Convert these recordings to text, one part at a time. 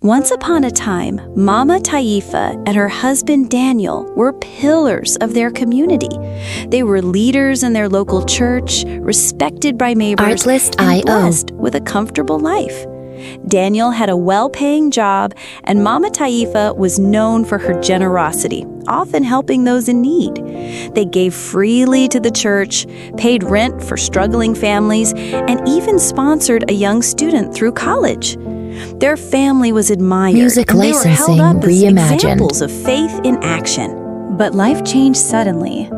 Once upon a time, Mama Taifa and her husband Daniel were pillars of their community. They were leaders in their local church, respected by neighbors, and blessed with a comfortable life. Daniel had a well-paying job, and Mama Taifa was known for her generosity, often helping those in need. They gave freely to the church, paid rent for struggling families, and even sponsored a young student through college. Their family was admired, Music and they were held up as reimagined. examples of faith in action. But life changed suddenly.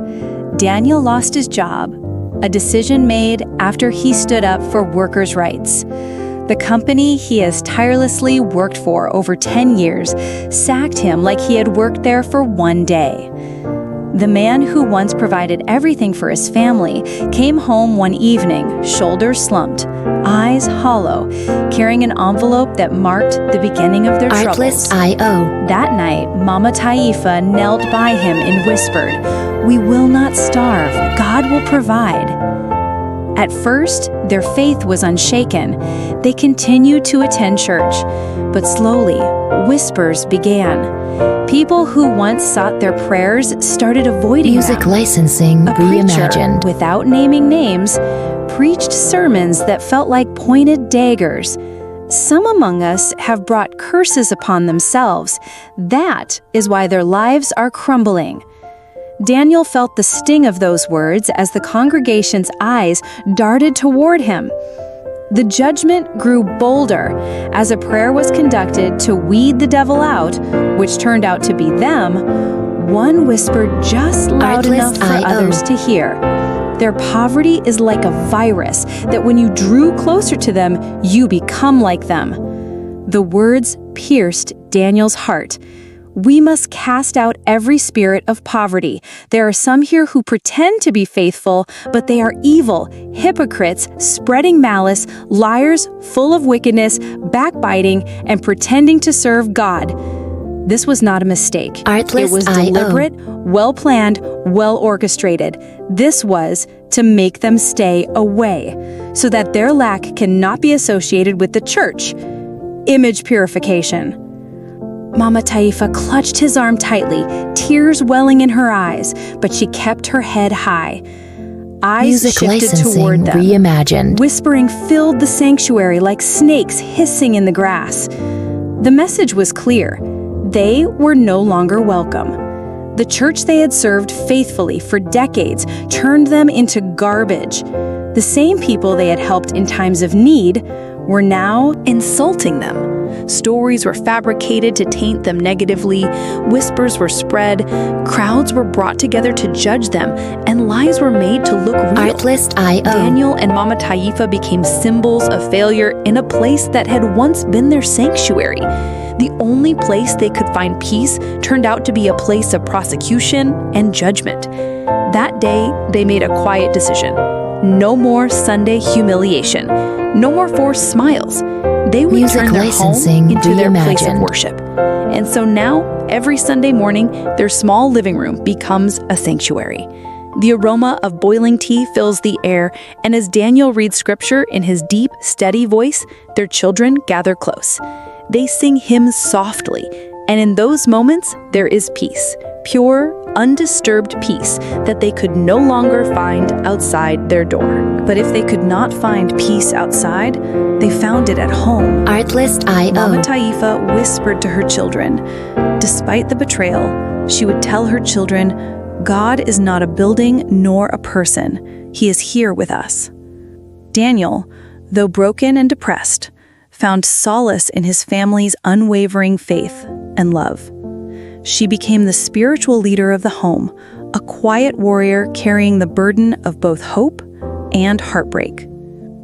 Daniel lost his job, a decision made after he stood up for workers' rights. The company he has tirelessly worked for over 10 years sacked him like he had worked there for one day. The man who once provided everything for his family came home one evening, shoulders slumped, eyes hollow, carrying an envelope that marked the beginning of their troubles. That night, Mama Taifa knelt by him and whispered, "We will not starve. God will provide." At first, their faith was unshaken. They continued to attend church, but slowly, whispers began. People who once sought their prayers started avoiding Music them. licensing A preacher, reimagined. without naming names, preached sermons that felt like pointed daggers. Some among us have brought curses upon themselves. That is why their lives are crumbling. Daniel felt the sting of those words as the congregation's eyes darted toward him. The judgment grew bolder as a prayer was conducted to weed the devil out, which turned out to be them. One whispered just loud enough for others to hear. Their poverty is like a virus that when you drew closer to them, you become like them. The words pierced Daniel's heart. We must cast out every spirit of poverty. There are some here who pretend to be faithful, but they are evil, hypocrites, spreading malice, liars, full of wickedness, backbiting, and pretending to serve God. This was not a mistake. It was deliberate, well-planned, well-orchestrated. This was to make them stay away, so that their lack cannot be associated with the church. Image purification. Mama Taifa clutched his arm tightly, tears welling in her eyes, but she kept her head high. Eyes Music shifted licensing toward them. reimagined. Whispering filled the sanctuary like snakes hissing in the grass. The message was clear. They were no longer welcome. The church they had served faithfully for decades turned them into garbage. The same people they had helped in times of need were now insulting them. Stories were fabricated to taint them negatively, whispers were spread, crowds were brought together to judge them, and lies were made to look real. Daniel and Mama Taifa became symbols of failure in a place that had once been their sanctuary. The only place they could find peace turned out to be a place of prosecution and judgment. That day, they made a quiet decision. No more Sunday humiliation. No more forced smiles. They would turn their home into their place of worship. And so now, every Sunday morning, their small living room becomes a sanctuary. The aroma of boiling tea fills the air, and as Daniel reads scripture in his deep, steady voice, their children gather close. They sing hymns softly, and in those moments, there is peace. Pure, undisturbed peace that they could no longer find outside their door. But if they could not find peace outside, they found it at home. Mama Taifa whispered to her children. Despite the betrayal, she would tell her children, God is not a building nor a person. He is here with us. Daniel, though broken and depressed, found solace in his family's unwavering faith and love. She became the spiritual leader of the home, a quiet warrior carrying the burden of both hope and heartbreak.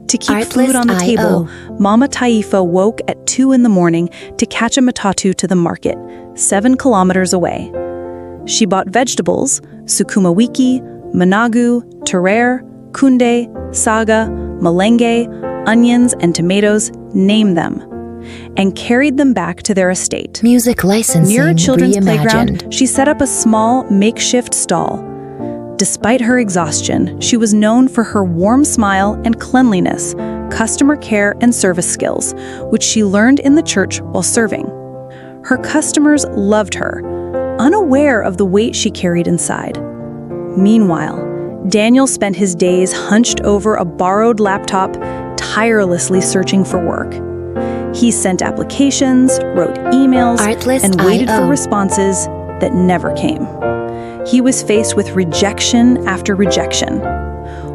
To keep food on the table, Mama Taifa woke at 2 a.m. to catch a matatu to the market, 7 kilometers away. She bought vegetables, sukuma wiki, managu, terere, kunde, saga, malenge, onions, and tomatoes, name them, and carried them back to their estate. Music licensing Near a children's reimagined. playground, she set up a small makeshift stall. Despite her exhaustion, she was known for her warm smile and cleanliness, customer care and service skills, which she learned in the church while serving. Her customers loved her, unaware of the weight she carried inside. Meanwhile, Daniel spent his days hunched over a borrowed laptop, tirelessly searching for work. He sent applications, wrote emails, and waited for responses that never came. He was faced with rejection after rejection.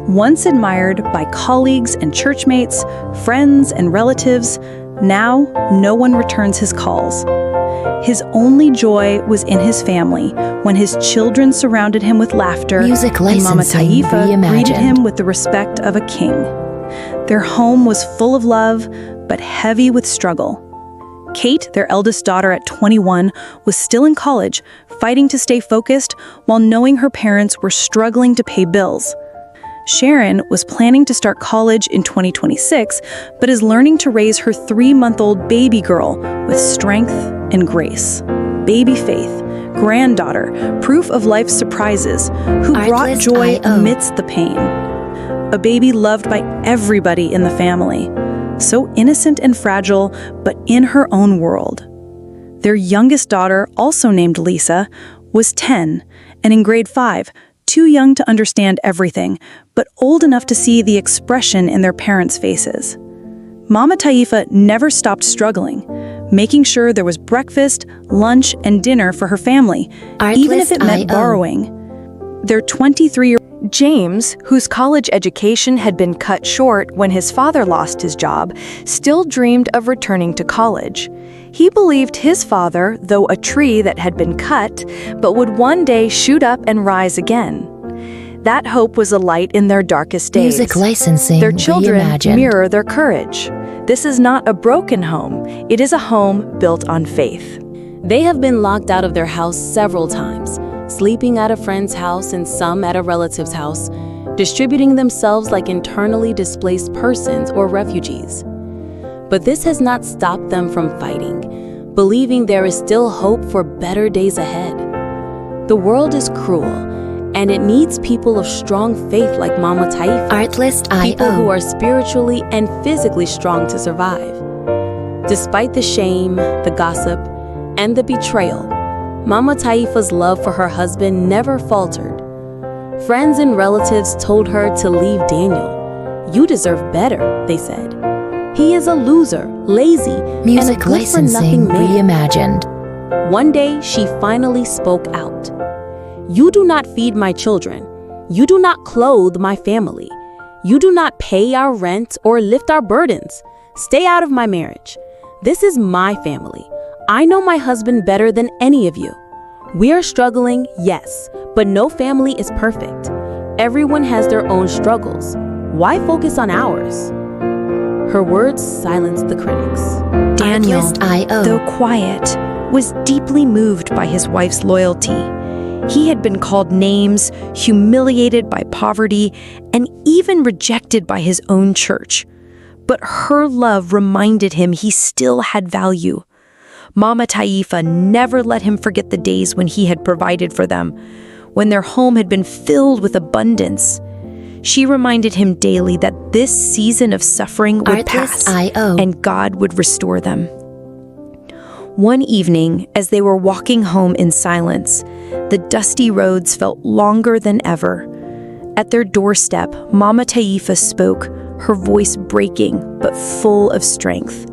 Once admired by colleagues and churchmates, friends and relatives, now no one returns his calls. His only joy was in his family, when his children surrounded him with laughter and Mama Taifa greeted him with the respect of a king. Their home was full of love, but heavy with struggle. Kate, their eldest daughter at 21, was still in college, fighting to stay focused while knowing her parents were struggling to pay bills. Sharon was planning to start college in 2026, but is learning to raise her 3-month-old baby girl with strength and grace. Baby Faith, granddaughter, proof of life's surprises, who brought joy amidst the pain. A baby loved by everybody in the family. So innocent and fragile, but in her own world. Their youngest daughter, also named Lisa, was 10, and in grade 5, too young to understand everything, but old enough to see the expression in their parents' faces. Mama Taifa never stopped struggling, making sure there was breakfast, lunch, and dinner for her family, even if it meant borrowing. Their 23-year-old James, whose college education had been cut short when his father lost his job, still dreamed of returning to college. He believed his father, though a tree that had been cut, but would one day shoot up and rise again. That hope was a light in their darkest days. Music licensing Their children reimagined. mirror their courage. This is not a broken home. It is a home built on faith. They have been locked out of their house several times, sleeping at a friend's house and some at a relative's house, distributing themselves like internally displaced persons or refugees. But this has not stopped them from fighting, believing there is still hope for better days ahead. The world is cruel, and it needs people of strong faith like Mama Taifa, people who are spiritually and physically strong to survive. Despite the shame, the gossip, and the betrayal, Mama Taifa's love for her husband never faltered. Friends and relatives told her to leave Daniel. You deserve better, they said. He is a loser, lazy, Music and a licensing good-for-nothing man. reimagined. One day, she finally spoke out. You do not feed my children. You do not clothe my family. You do not pay our rent or lift our burdens. Stay out of my marriage. This is my family. I know my husband better than any of you. We are struggling, yes, but no family is perfect. Everyone has their own struggles. Why focus on ours? Her words silenced the critics. Daniel, though quiet, was deeply moved by his wife's loyalty. He had been called names, humiliated by poverty, and even rejected by his own church. But her love reminded him he still had value. Mama Taifa never let him forget the days when he had provided for them, when their home had been filled with abundance. She reminded him daily that this season of suffering would pass, and God would restore them. One evening, as they were walking home in silence, the dusty roads felt longer than ever. At their doorstep, Mama Taifa spoke, her voice breaking but full of strength.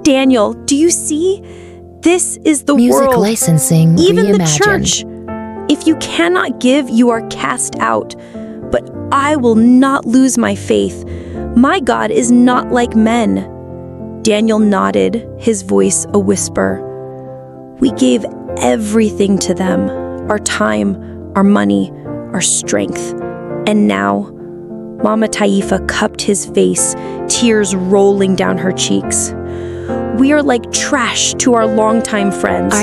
Daniel, do you see? This is the Music world, licensing even the reimagined. church. If you cannot give, you are cast out. But I will not lose my faith. My God is not like men. Daniel nodded, his voice a whisper. We gave everything to them, our time, our money, our strength. And now, Mama Taifa cupped his face, tears rolling down her cheeks. We are like trash to our longtime friends.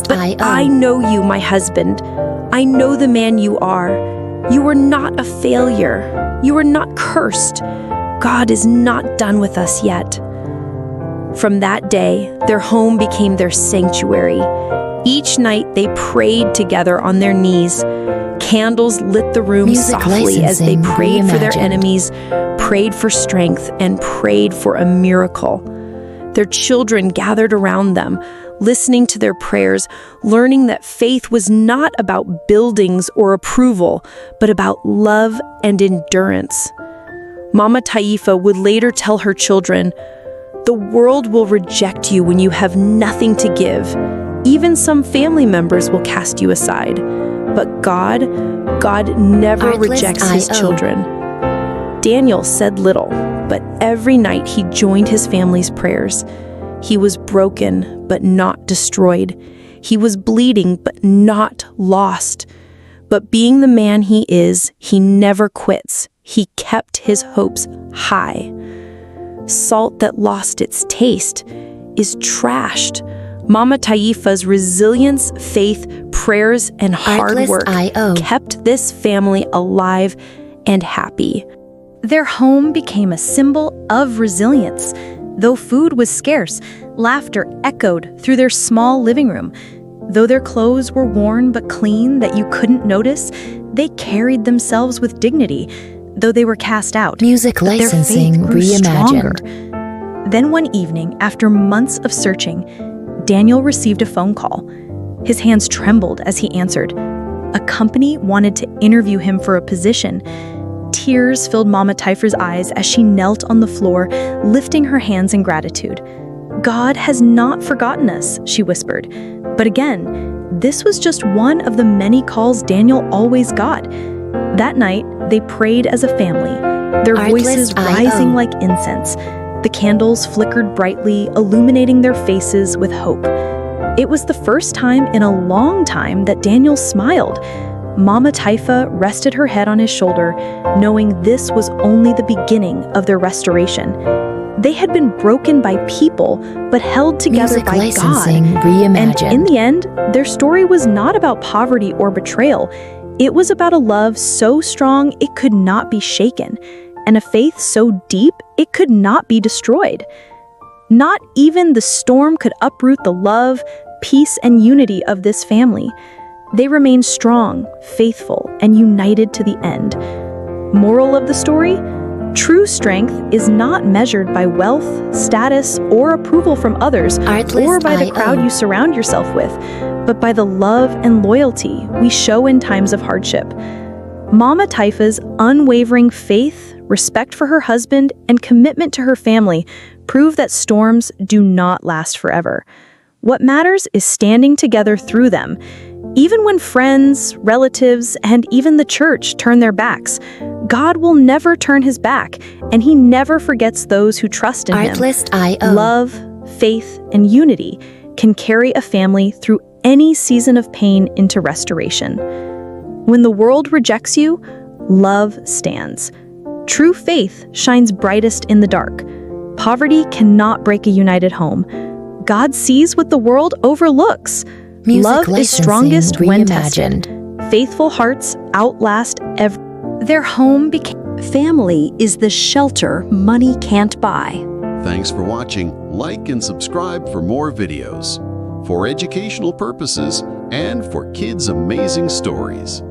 But I know you, my husband. I know the man you are. You are not a failure. You are not cursed. God is not done with us yet. From that day, their home became their sanctuary. Each night they prayed together on their knees. Candles lit the room Music softly as they licensing prayed for their reimagined. enemies, prayed for strength, and prayed for a miracle. Their children gathered around them, listening to their prayers, learning that faith was not about buildings or approval, but about love and endurance. Mama Taifa would later tell her children, "The world will reject you when you have nothing to give. Even some family members will cast you aside. But God never Artlist rejects his IO. children." Daniel said little, but every night he joined his family's prayers. He was broken, but not destroyed. He was bleeding, but not lost. But being the man he is, he never quits. He kept his hopes high. Salt that lost its taste is trashed. Mama Taifa's resilience, faith, prayers, and hard Artlist work IO. kept this family alive and happy. Their home became a symbol of resilience. Though food was scarce, laughter echoed through their small living room. Though their clothes were worn but clean that you couldn't notice, they carried themselves with dignity. Though they were cast out, Music their licensing faith grew reimagined. stronger. Then one evening, after months of searching, Daniel received a phone call. His hands trembled as he answered. A company wanted to interview him for a position. Tears filled Mama Taifa's eyes as she knelt on the floor, lifting her hands in gratitude. "God has not forgotten us," she whispered. But again, this was just one of the many calls Daniel always got. That night, they prayed as a family, their Artlist voices IO. rising like incense. The candles flickered brightly, illuminating their faces with hope. It was the first time in a long time that Daniel smiled. Mama Taifa rested her head on his shoulder, knowing this was only the beginning of their restoration. They had been broken by people, but held together Music by licensing God. reimagined. And in the end, their story was not about poverty or betrayal. It was about a love so strong it could not be shaken, and a faith so deep it could not be destroyed. Not even the storm could uproot the love, peace, and unity of this family. They remained strong, faithful, and united to the end. Moral of the story? True strength is not measured by wealth, status, or approval from others, Artlist or by the IO. crowd you surround yourself with, but by the love and loyalty we show in times of hardship. Mama Taifa's unwavering faith, respect for her husband, and commitment to her family prove that storms do not last forever. What matters is standing together through them. Even when friends, relatives, and even the church turn their backs, God will never turn his back, and he never forgets those who trust in him. Artlist IO. Love, faith, and unity can carry a family through any season of pain into restoration. When the world rejects you, love stands. True faith shines brightest in the dark. Poverty cannot break a united home. God sees what the world overlooks. Music Love is licensing strongest when tested. reimagined. Faithful hearts outlast every. Their home became. Family is the shelter money can't buy. Thanks for watching. Like and subscribe for more videos for educational purposes and for kids' amazing stories.